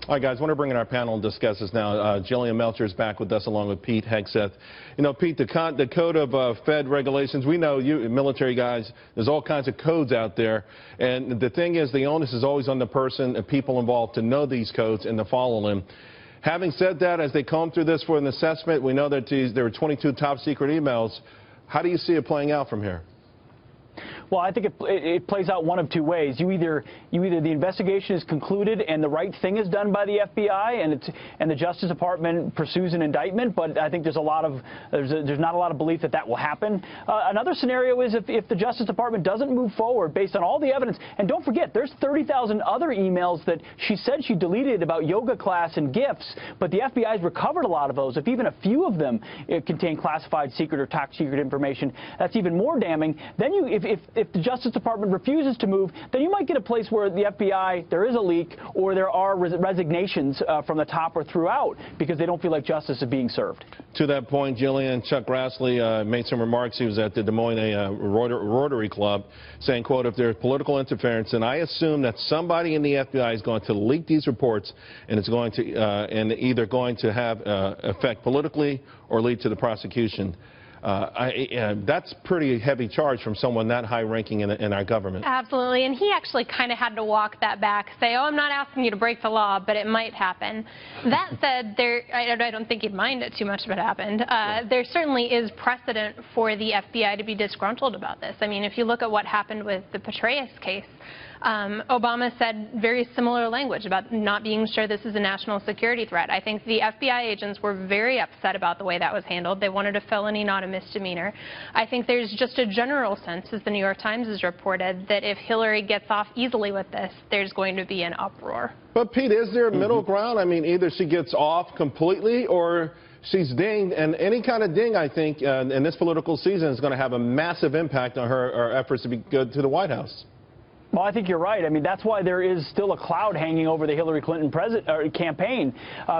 All right, guys, I want to bring in our panel and discuss this now. Jillian Melcher is back with us along with Pete Hegseth. You know, Pete, the code of Fed regulations, we know you military guys, there's all kinds of codes out there. And the thing is, the onus is always on the person and people involved to know these codes and to follow them. Having said that, as they comb through this for an assessment, we know that there were 22 top secret emails. How do you see it playing out from here? Well, I think it plays out one of two ways. You either the investigation is concluded and the right thing is done by the FBI and the Justice Department pursues an indictment, but I think there's not a lot of belief that that will happen. Another scenario is if the Justice Department doesn't move forward based on all the evidence, and don't forget, there's 30,000 other emails that she said she deleted about yoga class and gifts, but the FBI's recovered a lot of those. If even a few of them contain classified secret or top secret information, that's even more damning. Then if the Justice Department refuses to move, then you might get a place where the FBI, there is a leak or there are resignations from the top or throughout because they don't feel like justice is being served. To that point, Jillian, Chuck Grassley made some remarks. He was at the Des Moines Rotary Club saying, quote, if there's political interference, then I assume that somebody in the FBI is going to leak these reports and it's going to either going to have effect politically or lead to the prosecution. That's pretty heavy charge from someone that high-ranking in our government. Absolutely, and he actually kind of had to walk that back, say, oh, I'm not asking you to break the law, but it might happen. That said, I don't think he'd mind it too much if it happened. There certainly is precedent for the FBI to be disgruntled about this. I mean, if you look at what happened with the Petraeus case, Obama said very similar language about not being sure this is a national security threat. I think the FBI agents were very upset about the way that was handled. They wanted a felony, not a misdemeanor. I think there's just a general sense, as the New York Times has reported, that if Hillary gets off easily with this, there's going to be an uproar. But, Pete, is there a middle ground? I mean, either she gets off completely or she's dinged, and any kind of ding, I think, in this political season is going to have a massive impact on her efforts to be good to the White House. Well, I think you're right. I mean, that's why there is still a cloud hanging over the Hillary Clinton campaign,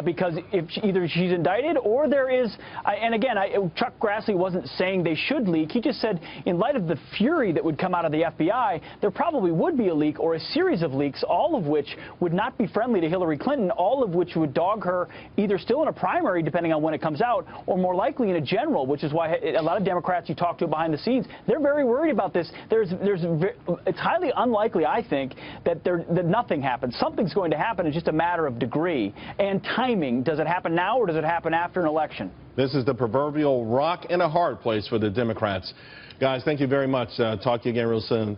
because if either she's indicted or there is, and again, Chuck Grassley wasn't saying they should leak. He just said in light of the fury that would come out of the FBI, there probably would be a leak or a series of leaks, all of which would not be friendly to Hillary Clinton, all of which would dog her either still in a primary, depending on when it comes out, or more likely in a general, which is why a lot of Democrats you talk to behind the scenes, they're very worried about this. It's highly unlikely, I think, that nothing happens. Something's going to happen. It's just a matter of degree and timing. Does it happen now or does it happen after an election? This is the proverbial rock in a hard place for the Democrats. Guys, thank you very much. Talk to you again real soon.